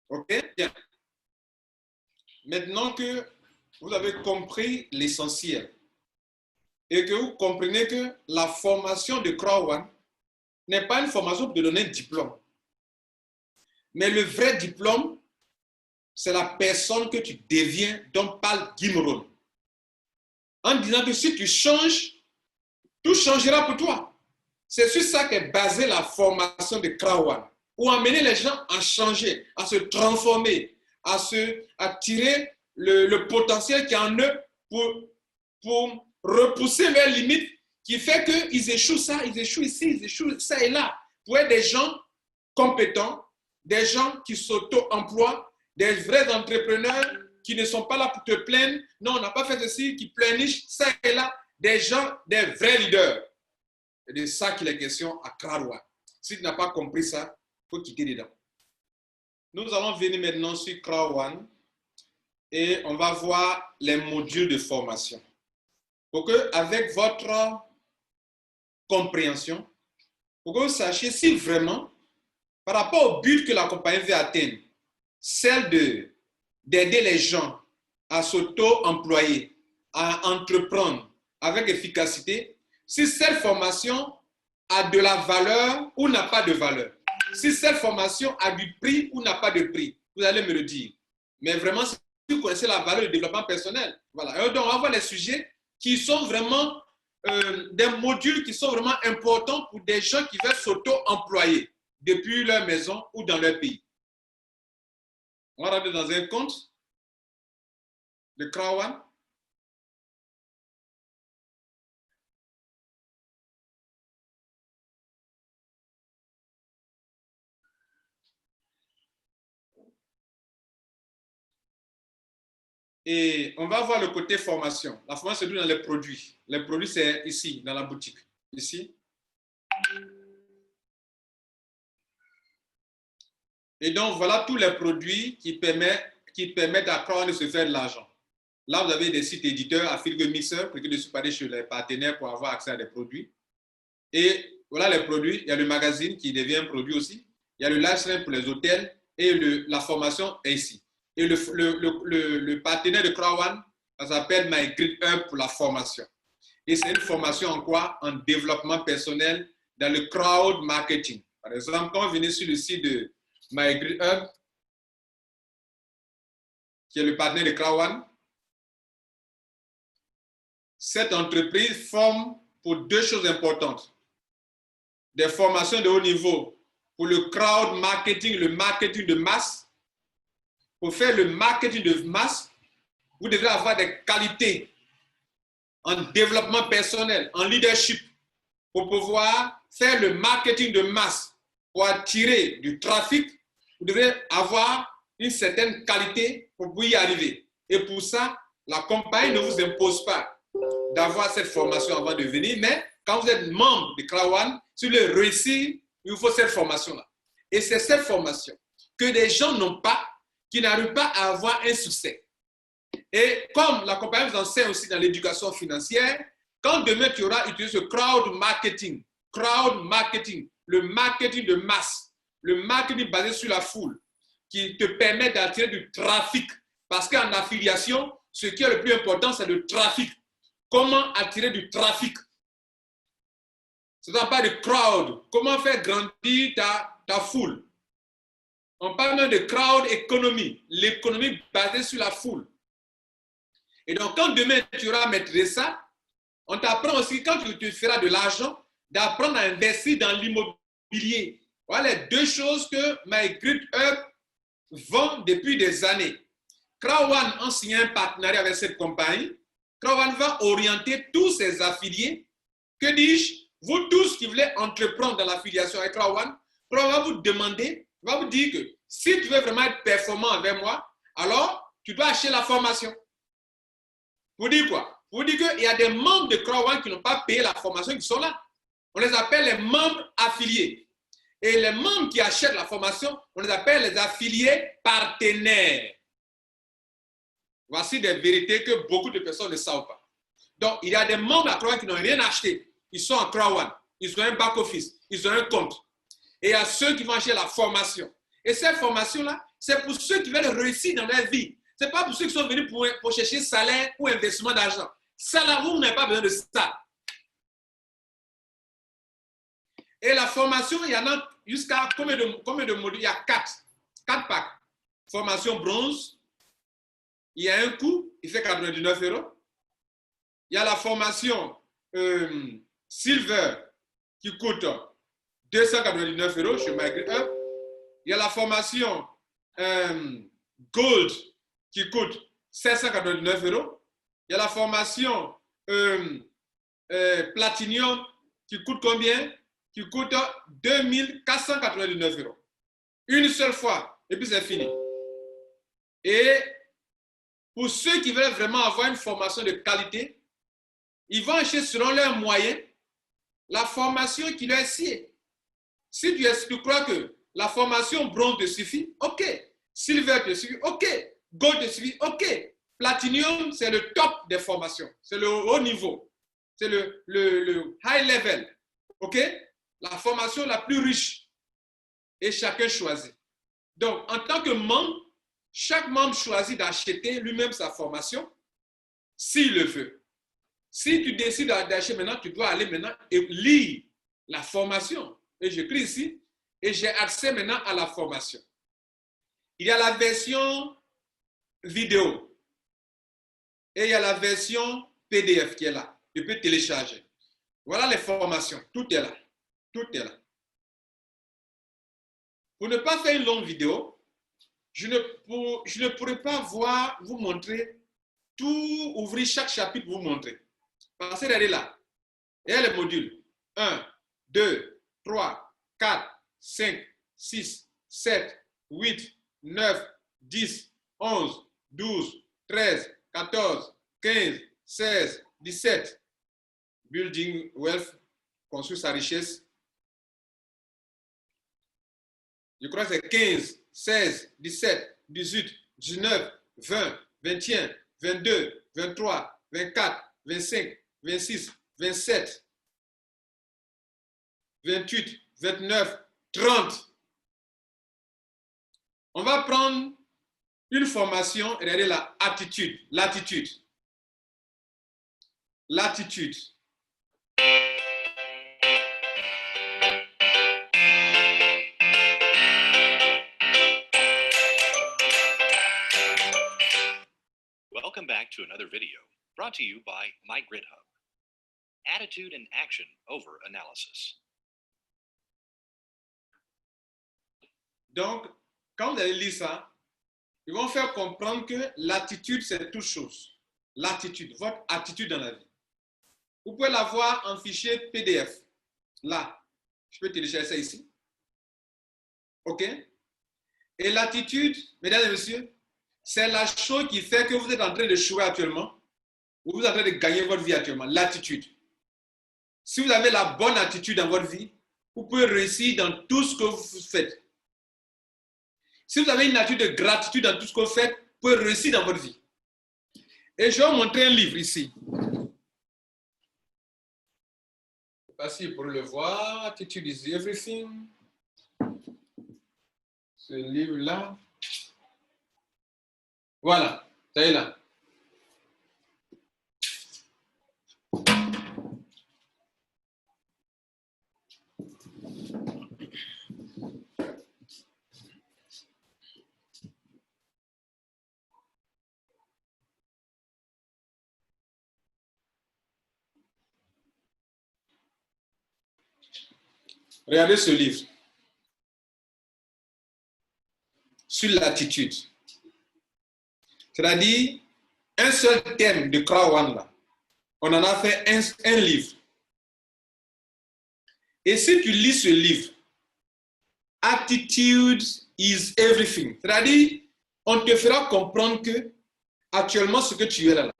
OK? Bien. Maintenant que vous avez compris l'essentiel et que vous comprenez que la formation de Crowd n'est pas une formation pour te donner un diplôme. Mais le vrai diplôme, c'est la personne que tu deviens, dont parle Guimron. En disant que si tu changes, tout changera pour toi. C'est sur ça qu'est basée la formation de Crowd, pour amener les gens à changer, à se transformer, à tirer le potentiel qui est en eux pour repousser leurs limites, qui fait qu'ils échouent ça, ils échouent ici, ils échouent ça et là. Pour être des gens compétents, des gens qui s'auto-emploient, des vrais entrepreneurs qui ne sont pas là pour te plaindre. Non, on n'a pas fait ceci, qui pleurnichent ça et là. Des gens, des vrais leaders. C'est de ça qu'il est question à Crowd. Si tu n'as pas compris ça, il faut quitter dedans. Nous allons venir maintenant sur Crowd et on va voir les modules de formation. Pour que, avec votre compréhension, pour que vous sachiez si vraiment, par rapport au but que la compagnie veut atteindre, celle d'aider les gens à s'auto-employer, à entreprendre avec efficacité, si cette formation a de la valeur ou n'a pas de valeur, si cette formation a du prix ou n'a pas de prix, vous allez me le dire. Mais vraiment, si vous connaissez la valeur du développement personnel, voilà. Et donc, on va voir les sujets qui sont vraiment des modules qui sont vraiment importants pour des gens qui veulent s'auto-employer depuis leur maison ou dans leur pays. On va rentrer dans un compte de Crowd. Et on va voir le côté formation. La formation, c'est dans les produits. Les produits, c'est ici, dans la boutique. Ici. Et donc, voilà tous les produits qui permettent à Crowd de se faire de l'argent. Là, vous avez des sites éditeurs, Affiliate Mixer, pour que de se parler chez les partenaires pour avoir accès à des produits. Et voilà les produits. Il y a le magazine qui devient un produit aussi. Il y a le lifestyle pour les hôtels et la formation est ici. Et le partenaire de Crowd, ça s'appelle My Grid Hub pour la formation. Et c'est une formation en quoi? En développement personnel dans le crowd marketing. Par exemple, quand vous venez sur le site de My Grid Hub, qui est le partenaire de Crowd, cette entreprise forme pour deux choses importantes. Des formations de haut niveau pour le crowd marketing, le marketing de masse. Pour faire le marketing de masse, vous devez avoir des qualités en développement personnel, en leadership, pour pouvoir faire le marketing de masse, pour attirer du trafic. Vous devez avoir une certaine qualité pour y arriver. Et pour ça, la compagnie ne vous impose pas d'avoir cette formation avant de venir, mais quand vous êtes membre de Crowd, si vous voulez réussir, il vous faut cette formation-là. Et c'est cette formation que des gens n'ont pas, qui n'arrivent pas à avoir un succès. Et comme la compagnie vous enseigne aussi dans l'éducation financière, quand demain tu auras utilisé ce crowd marketing, le marketing de masse, le marketing basé sur la foule, qui te permet d'attirer du trafic. Parce qu'en affiliation, ce qui est le plus important, c'est le trafic. Comment attirer du trafic? Ce n'est pas de crowd. Comment faire grandir ta foule? On parle même de crowd économie, l'économie basée sur la foule. Et donc, quand demain tu auras maîtrisé ça, on t'apprend aussi, quand tu feras de l'argent, d'apprendre à investir dans l'immobilier. Voilà les deux choses que My Grid Hub vend depuis des années. Crowd en signant un partenariat avec cette compagnie, Crowd va orienter tous ses affiliés. Que dis-je? Vous tous qui voulez entreprendre dans l'affiliation avec Crowd va vous demander, va vous dire que si tu veux vraiment être performant avec moi, alors tu dois acheter la formation. Pour dire quoi? Pour dire qu'il y a des membres de Croix One qui n'ont pas payé la formation qui sont là. On les appelle les membres affiliés. Et les membres qui achètent la formation, on les appelle les affiliés partenaires. Voici des vérités que beaucoup de personnes ne savent pas. Donc, il y a des membres à Croix One qui n'ont rien acheté. Ils sont en Croix One. Ils ont un back-office. Ils ont un compte. Et il y a ceux qui vont acheter la formation. Et cette formation-là, c'est pour ceux qui veulent réussir dans leur vie. Ce n'est pas pour ceux qui sont venus pour chercher salaire ou investissement d'argent. Ça, là, vous n'avez pas besoin de ça. Et la formation, il y en a jusqu'à combien de modules? Il y a 4 packs. Formation bronze, il y a un coût, il fait 99 €. Il y a la formation silver qui coûte 299 € chez MyGridHub. Il y a la formation gold qui coûte 799 €. Il y a la formation platinum qui coûte combien? Qui coûte 2499 €. Une seule fois, et puis c'est fini. Et pour ceux qui veulent vraiment avoir une formation de qualité, ils vont acheter selon leurs moyens la formation qui leur sied. Si tu crois que la formation bronze te suffit, ok. Silver te suffit, ok. Gold te suffit, ok. Platinum, c'est le top des formations. C'est le haut niveau. C'est le high level. Ok? La formation la plus riche. Et chacun choisit. Donc, en tant que membre, chaque membre choisit d'acheter lui-même sa formation s'il le veut. Si tu décides d'acheter maintenant, tu dois aller maintenant et lire la formation. Et je clique ici et j'ai accès maintenant à la formation. Il y a la version vidéo et il y a la version PDF qui est là. Tu peux télécharger. Voilà les formations. Tout est là. Tout est là. Pour ne pas faire une longue vidéo, je ne pourrais pas vous montrer tout, ouvrir chaque chapitre pour vous montrer. Parce que regardez là. Il y a les modules 1, 2, 3, 4, 5, 6, 7, 8, 9, 10, 11, 12, 13, 14, 15, 16, 17. Building wealth, construire sa richesse. Je crois que c'est 15, 16, 17, 18, 19, 20, 21, 22, 23, 24, 25, 26, 27, 28, 29, 30. On va prendre une formation et regarder la attitude, l'attitude. L'attitude. Welcome back to another video brought to you by MyGridHub. Attitude and action over analysis. Donc, quand vous allez lire ça, ils vont faire comprendre que l'attitude, c'est toute chose. L'attitude, votre attitude dans la vie. Vous pouvez l'avoir en fichier PDF. Là, je peux télécharger ça ici. OK? Et l'attitude, mesdames et messieurs, c'est la chose qui fait que vous êtes en train de jouer actuellement ou vous êtes en train de gagner votre vie actuellement. L'attitude. Si vous avez la bonne attitude dans votre vie, vous pouvez réussir dans tout ce que vous faites. Si vous avez une attitude de gratitude dans tout ce que vous faites, vous pouvez réussir dans votre vie. Et je vais vous montrer un livre ici. Je ne sais pas si vous pourrez le voir. Attitude is everything. Ce livre-là. Voilà, ça y est là. Regardez ce livre sur l'attitude. C'est-à-dire, un seul thème de Croix One là. On en a fait un livre. Et si tu lis ce livre, Attitude is everything. C'est-à-dire, on te fera comprendre que actuellement ce que tu es là,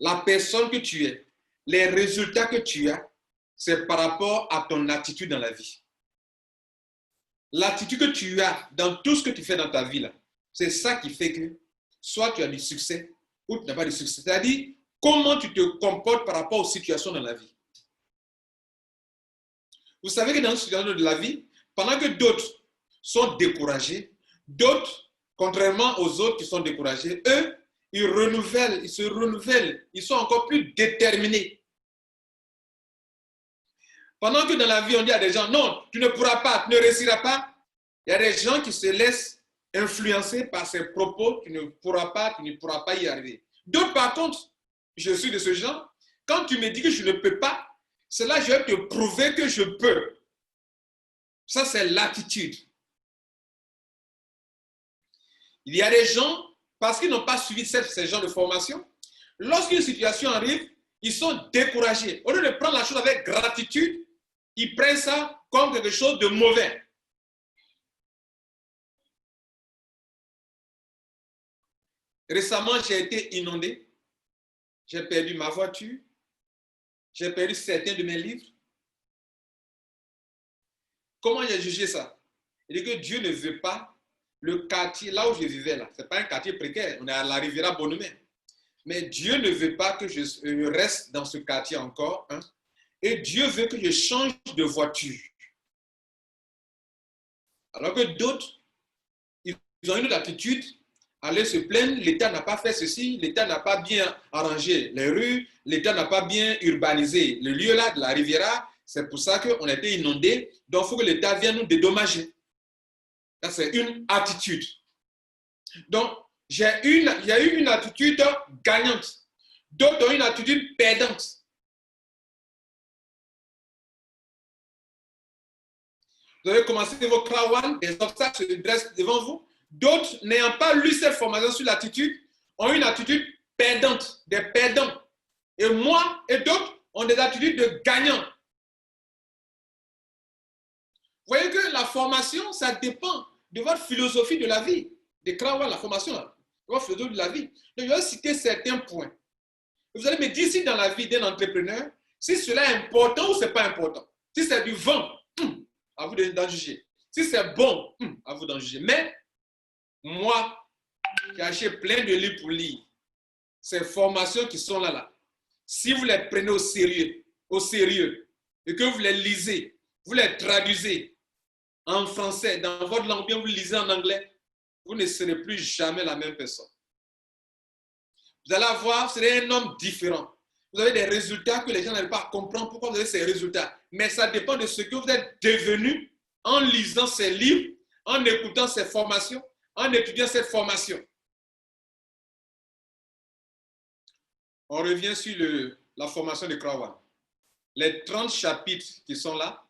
la personne que tu es, les résultats que tu as, c'est par rapport à ton attitude dans la vie. L'attitude que tu as dans tout ce que tu fais dans ta vie, là, c'est ça qui fait que soit tu as du succès ou tu n'as pas de succès. C'est-à-dire, comment tu te comportes par rapport aux situations dans la vie. Vous savez que dans une situation de la vie, pendant que d'autres sont découragés, d'autres, contrairement aux autres qui sont découragés, eux, ils se renouvellent, ils sont encore plus déterminés. Pendant que dans la vie, on dit à des gens, non, tu ne pourras pas, tu ne réussiras pas, il y a des gens qui se laissent influencer par ces propos, tu ne pourras pas y arriver. D'autres, par contre, je suis de ce genre, quand tu me dis que je ne peux pas, c'est là que je vais te prouver que je peux. Ça, c'est l'attitude. Il y a des gens, parce qu'ils n'ont pas suivi ces genres de formation, lorsqu'une situation arrive, ils sont découragés. Au lieu de prendre la chose avec gratitude, ils prennent ça comme quelque chose de mauvais. Récemment, j'ai été inondé. J'ai perdu ma voiture. J'ai perdu certains de mes livres. Comment j'ai jugé ça? Il dit que Dieu ne veut pas le quartier, là où je vivais, là. Ce n'est pas un quartier précaire. On est à la Riviera Bonhomie. Mais Dieu ne veut pas que je reste dans ce quartier encore. Hein? Et Dieu veut que je change de voiture. Alors que d'autres, ils ont une autre attitude, aller se plaindre, l'État n'a pas fait ceci, l'État n'a pas bien arrangé les rues, l'État n'a pas bien urbanisé le lieu là de la Riviera. C'est pour ça qu'on a été inondés. Donc, il faut que l'État vienne nous dédommager. Ça, c'est une attitude. Donc, il y a eu une attitude gagnante. D'autres ont une attitude perdante. Vous avez commencé vos Krawan, des obstacles se dressent devant vous. D'autres, n'ayant pas lu cette formation sur l'attitude, ont une attitude perdante, des perdants. Et moi et d'autres ont des attitudes de gagnants. Vous voyez que la formation, ça dépend de votre philosophie de la vie. Des Krawan, la formation, de votre philosophie de la vie. Donc, je vais citer certains points. Vous allez me dire si dans la vie d'un entrepreneur, si cela est important ou ce n'est pas important. Si c'est du vent, à vous d'en juger. Si c'est bon, à vous d'en juger. Mais moi, qui ai acheté plein de livres pour lire, ces formations qui sont là, si vous les prenez au sérieux, et que vous les lisez, vous les traduisez en français, dans votre langue, bien vous lisez en anglais, vous ne serez plus jamais la même personne. Vous allez avoir, vous serez un homme différent. Vous avez des résultats que les gens n'arrivent pas à comprendre pourquoi vous avez ces résultats. Mais ça dépend de ce que vous êtes devenu en lisant ces livres, en écoutant ces formations, en étudiant cette formation. On revient sur la formation de Krawan. Les 30 chapitres qui sont là,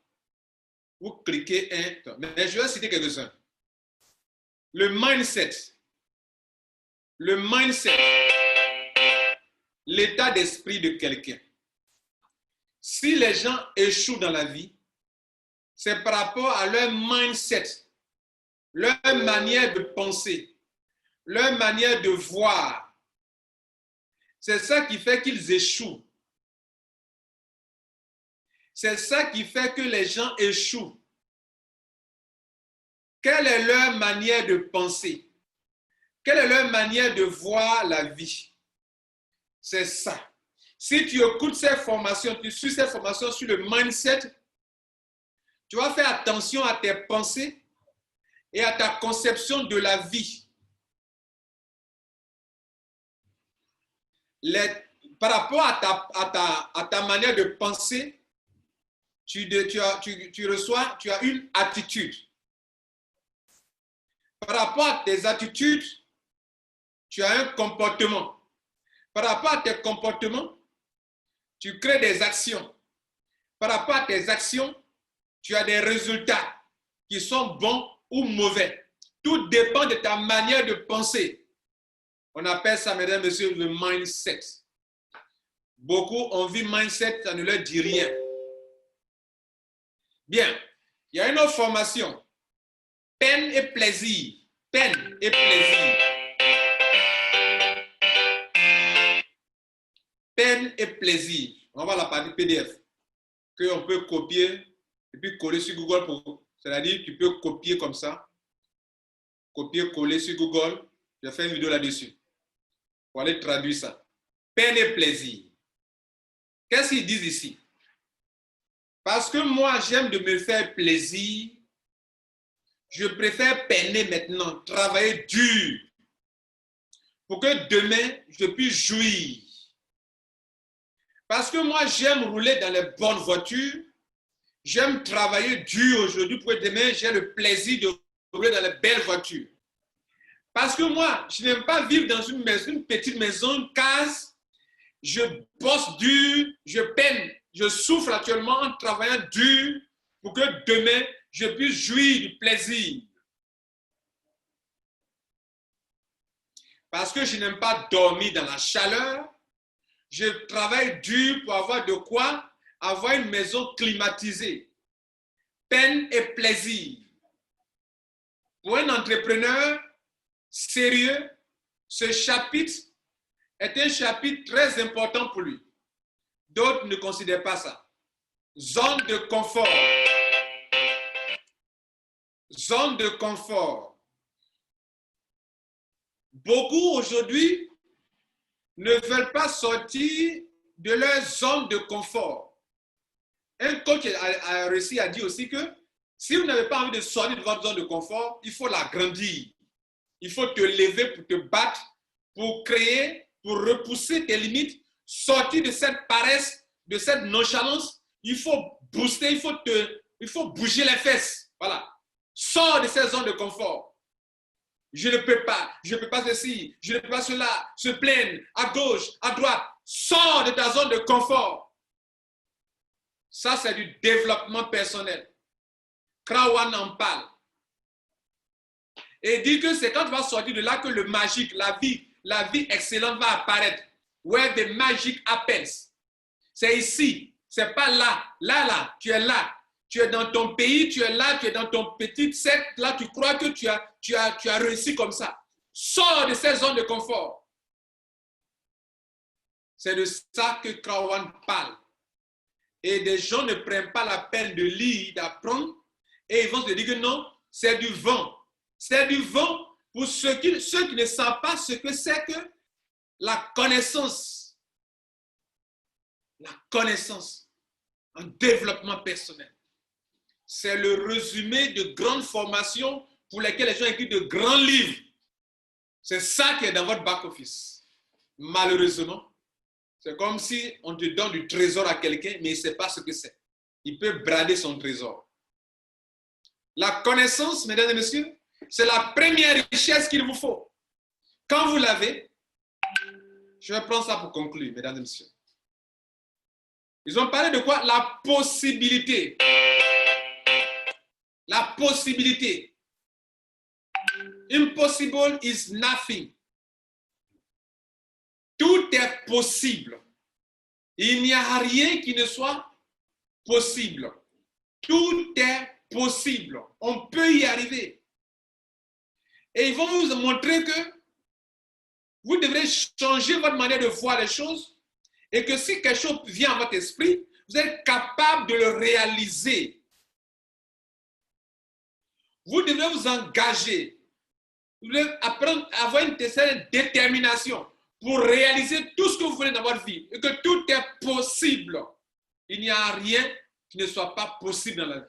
vous cliquez un. Mais je vais citer quelques-uns. Le mindset, l'état d'esprit de quelqu'un. Si les gens échouent dans la vie, c'est par rapport à leur mindset, leur manière de penser, leur manière de voir. C'est ça qui fait qu'ils échouent. C'est ça qui fait que les gens échouent. Quelle est leur manière de penser? Quelle est leur manière de voir la vie? C'est ça. Si tu écoutes ces formations, tu suis ces formations sur le mindset, tu vas faire attention à tes pensées et à ta conception de la vie. Par rapport à ta manière de penser, tu as une attitude. Par rapport à tes attitudes, tu as un comportement. Par rapport à tes comportements, tu crées des actions. Par rapport à tes actions, tu as des résultats qui sont bons ou mauvais. Tout dépend de ta manière de penser. On appelle ça, mesdames et messieurs, le mindset. Beaucoup ont vu mindset, ça ne leur dit rien. Bien, il y a une autre formation. Peine et plaisir. Peine et plaisir. peine et plaisir. On va voir la partie PDF qu'on peut copier et puis coller sur Google. C'est-à-dire tu peux copier comme ça. Copier, coller sur Google. Je fais une vidéo là-dessus. Pour aller traduire ça. Peine et plaisir. Qu'est-ce qu'ils disent ici? Parce que moi, j'aime de me faire plaisir. Je préfère peiner maintenant, travailler dur, pour que demain, je puisse jouir. Parce que moi, j'aime rouler dans les bonnes voitures. J'aime travailler dur aujourd'hui pour que demain, j'ai le plaisir de rouler dans les belles voitures. Parce que moi, je n'aime pas vivre dans une maison, une petite maison, une case. Je bosse dur, je peine, je souffre actuellement en travaillant dur pour que demain, je puisse jouir du plaisir. Parce que je n'aime pas dormir dans la chaleur. Je travaille dur pour avoir de quoi avoir une maison climatisée. Peine et plaisir. Pour un entrepreneur sérieux, ce chapitre est un chapitre très important pour lui. D'autres ne considèrent pas ça. Zone de confort. Zone de confort. Beaucoup aujourd'hui ne veulent pas sortir de leur zone de confort. Un coach a réussi à dire aussi que si vous n'avez pas envie de sortir de votre zone de confort, il faut l'agrandir. Il faut te lever pour te battre, pour créer, pour repousser tes limites, sortir de cette paresse, de cette nonchalance. Il faut booster, il faut bouger les fesses. Voilà. Sors de cette zone de confort. Je ne peux pas ceci, je ne peux pas cela, se plaindre à gauche, à droite. Sors de ta zone de confort. Ça, c'est du développement personnel. Krawan en parle. Et dit que c'est quand tu vas sortir de là que le magique, la vie excellente va apparaître. Where the magic happens. C'est ici, c'est pas là. Là, tu es là. Tu es dans ton pays, tu es là, tu es dans ton petit cercle, là, tu crois que tu as réussi comme ça. Sors de cette zone de confort. C'est de ça que Krawan parle. Et des gens ne prennent pas la peine de lire, d'apprendre, et ils vont se dire que non, c'est du vent. C'est du vent pour ceux qui ne savent pas ce que c'est que la connaissance. La connaissance en développement personnel. C'est le résumé de grandes formations pour lesquelles les gens écrivent de grands livres. C'est ça qui est dans votre back-office. Malheureusement, c'est comme si on te donne du trésor à quelqu'un, mais il ne sait pas ce que c'est. Il peut brader son trésor. La connaissance, mesdames et messieurs, c'est la première richesse qu'il vous faut. Quand vous l'avez, je vais prendre ça pour conclure, mesdames et messieurs. Ils ont parlé de quoi? La possibilité. La possibilité. Impossible is nothing. Tout est possible. Il n'y a rien qui ne soit possible. Tout est possible. On peut y arriver. Et ils vont vous montrer que vous devrez changer votre manière de voir les choses et que si quelque chose vient à votre esprit, vous êtes capable de le réaliser. Vous devez vous engager. Vous devez apprendre à avoir une certaine détermination pour réaliser tout ce que vous voulez dans votre vie et que tout est possible. Il n'y a rien qui ne soit pas possible dans la vie.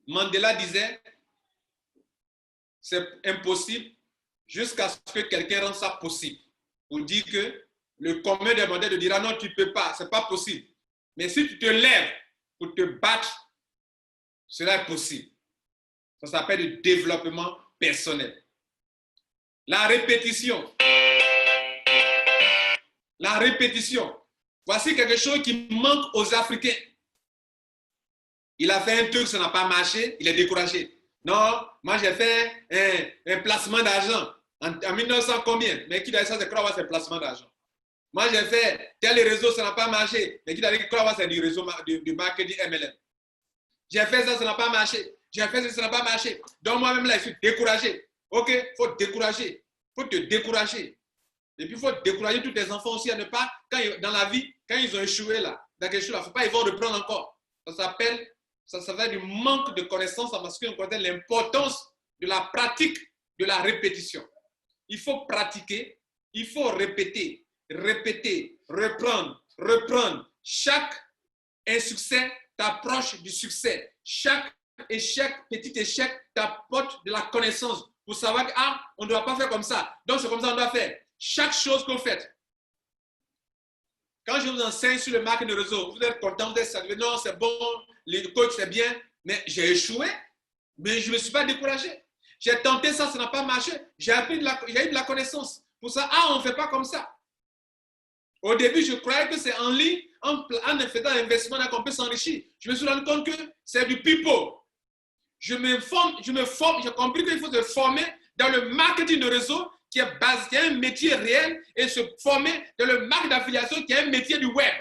Mandela disait, c'est impossible jusqu'à ce que quelqu'un rende ça possible. Pour dire que le commun des mortels te dira non, tu ne peux pas, ce n'est pas possible. Mais si tu te lèves pour te battre, cela est possible. Ça s'appelle le développement personnel. La répétition. La répétition. Voici quelque chose qui manque aux Africains. Il a fait un truc, ça n'a pas marché, il est découragé. Non, moi j'ai fait un placement d'argent en 1900 combien? Mais qui doit ça, c'est croire c'est un placement d'argent. Moi j'ai fait tel réseau, ça n'a pas marché. Mais qui doit croire c'est du réseau du marketing MLM. J'ai fait ça, ça n'a pas marché. J'ai fait ça, ça n'a pas marché. Donc moi-même là, je suis découragé. Ok, il faut décourager. faut te décourager. Et puis, il faut décourager tous tes enfants aussi à ne pas, dans la vie, quand ils ont échoué là, dans quelque chose là, il ne faut pas, ils vont reprendre encore. Ça s'appelle du manque de connaissance en ce qui concerne l'importance de la pratique, de la répétition. Il faut pratiquer, il faut répéter, reprendre. Chaque insuccès t'approche du succès. Chaque petit échec t'apporte de la connaissance pour savoir que, on ne doit pas faire comme ça. Donc, c'est comme ça qu'on doit faire. Chaque chose que vous faites. Quand je vous enseigne sur le marketing de réseau, vous êtes content, vous êtes satisfait. Non, c'est bon, le coach, c'est bien, mais j'ai échoué, mais je ne me suis pas découragé. J'ai tenté ça, ça n'a pas marché. J'ai eu de la connaissance. Pour ça, on ne fait pas comme ça. Au début, je croyais que c'est en ligne, en faisant un investissement qu'on peut s'enrichir. Je me suis rendu compte que c'est du pipeau. Je me forme, j'ai compris qu'il faut se former dans le marketing de réseau qui est basé, qui est un métier réel, et se former dans le marketing d'affiliation qui est un métier du web.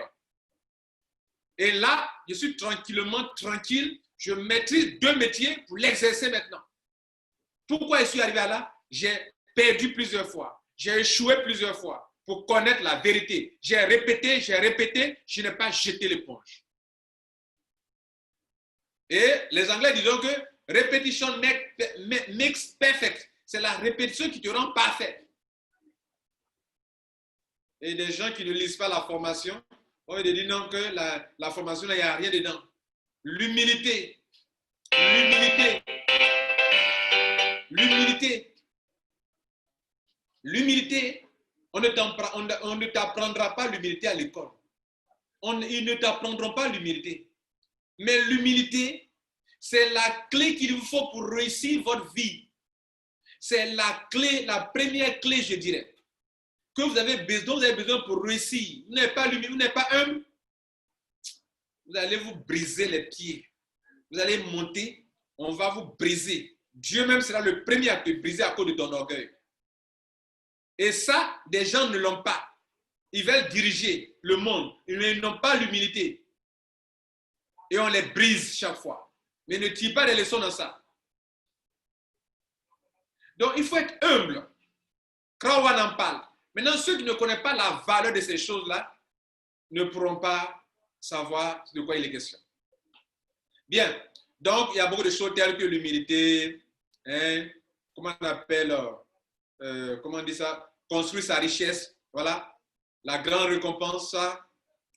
Et là, je suis tranquille, je maîtrise 2 métiers pour l'exercer maintenant. Pourquoi je suis arrivé à là? J'ai perdu plusieurs fois, j'ai échoué plusieurs fois pour connaître la vérité. J'ai répété, je n'ai pas jeté l'éponge. Et les Anglais disent que repetition makes perfect. C'est la répétition qui te rend parfait. Et des gens qui ne lisent pas la formation, on va dire non, que la formation, il n'y a rien dedans. L'humilité. On ne t'apprendra pas l'humilité à l'école. Ils ne t'apprendront pas l'humilité. Mais l'humilité, c'est la clé qu'il vous faut pour réussir votre vie. C'est la clé, la première clé, je dirais, que vous avez besoin pour réussir. Vous n'êtes pas humble, vous n'êtes pas humble, vous allez vous briser les pieds. Vous allez monter, on va vous briser. Dieu même sera le premier à te briser à cause de ton orgueil. Et ça, des gens ne l'ont pas. Ils veulent diriger le monde. Ils n'ont pas l'humilité. Et on les brise chaque fois. Mais ne tire pas des leçons dans ça. Donc, il faut être humble. Crowell en parle. Maintenant, ceux qui ne connaissent pas la valeur de ces choses-là ne pourront pas savoir de quoi il est question. Bien. Donc, il y a beaucoup de choses telles que l'humilité, comment on appelle, comment on dit ça, construire sa richesse, voilà, la grande récompense, ça,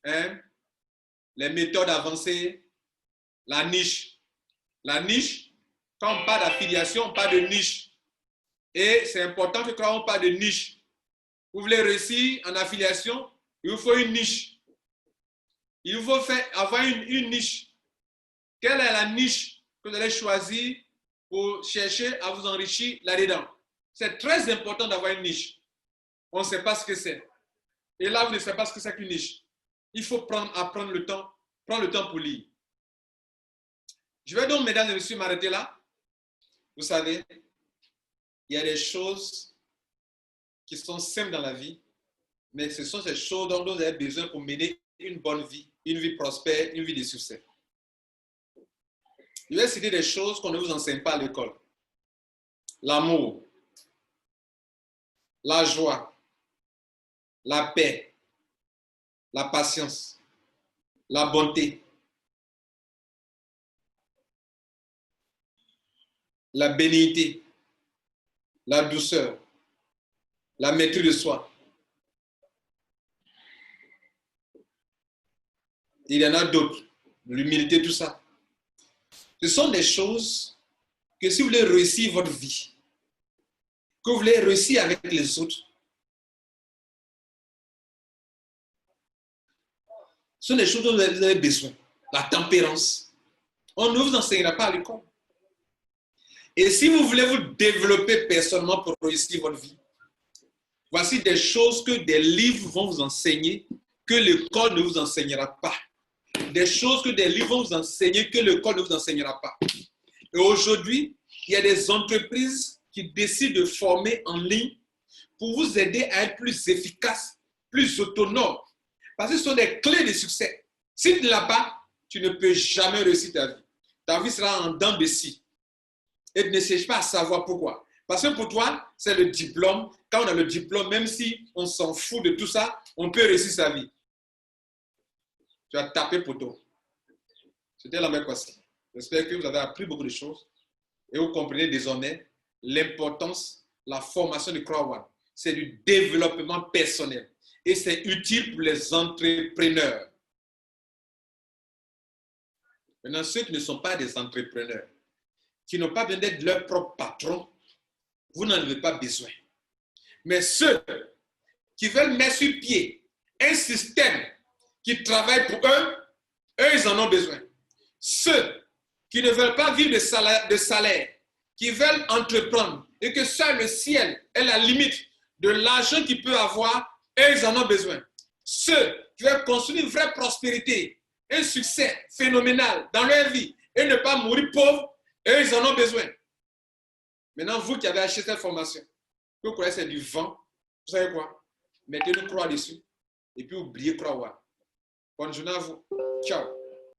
les méthodes avancées, la niche. La niche, quand on parle d'affiliation, on parle de niche. Et c'est important que quand on parle de niche, vous voulez réussir en affiliation, il vous faut une niche. Il vous faut avoir une niche. Quelle est la niche que vous allez choisir pour chercher à vous enrichir là-dedans? C'est très important d'avoir une niche. On ne sait pas ce que c'est. Et là, vous ne savez pas ce que c'est qu'une niche. Il faut prendre le temps pour lire. Je vais donc, mesdames et messieurs, m'arrêter là. Vous savez, il y a des choses qui sont simples dans la vie, mais ce sont ces choses dont vous avez besoin pour mener une bonne vie, une vie prospère, une vie de succès. Je vais citer des choses qu'on ne vous enseigne pas à l'école. L'amour, la joie, la paix, la patience, la bonté, la bénignité, la douceur, la maîtrise de soi. Il y en a d'autres, l'humilité, tout ça. Ce sont des choses que si vous voulez réussir votre vie, que vous voulez réussir avec les autres, ce sont des choses dont vous avez besoin. La tempérance. On ne vous enseignera pas à l'école. Et si vous voulez vous développer personnellement pour réussir votre vie, voici des choses que des livres vont vous enseigner, que l'école ne vous enseignera pas. Des choses que des livres vont vous enseigner, que l'école ne vous enseignera pas. Et aujourd'hui, il y a des entreprises qui décident de former en ligne pour vous aider à être plus efficace, plus autonome. Parce que ce sont des clés de succès. Si tu ne l'as pas, tu ne peux jamais réussir ta vie. Ta vie sera en dents de scie. Et tu ne cherches pas à savoir pourquoi. Parce que pour toi, c'est le diplôme. Quand on a le diplôme, même si on s'en fout de tout ça, on peut réussir sa vie. Tu as tapé poteau. C'était la même question. J'espère que vous avez appris beaucoup de choses et vous comprenez désormais l'importance, la formation du Croix One. C'est du développement personnel et c'est utile pour les entrepreneurs. Maintenant, ceux qui ne sont pas des entrepreneurs, qui n'ont pas besoin d'être leur propre patron, vous n'en avez pas besoin. Mais ceux qui veulent mettre sur pied un système qui travaille pour eux, eux, ils en ont besoin. Ceux qui ne veulent pas vivre de salaire, qui veulent entreprendre et que seul le ciel est la limite de l'argent qu'ils peuvent avoir, eux, ils en ont besoin. Ceux qui veulent construire une vraie prospérité, un succès phénoménal dans leur vie et ne pas mourir pauvres, eux, ils en ont besoin. Maintenant, vous qui avez acheté cette formation, que vous croyez que c'est du vent, vous savez quoi? Mettez une croix dessus et puis oubliez Croix One. Bonne journée à vous. Ciao.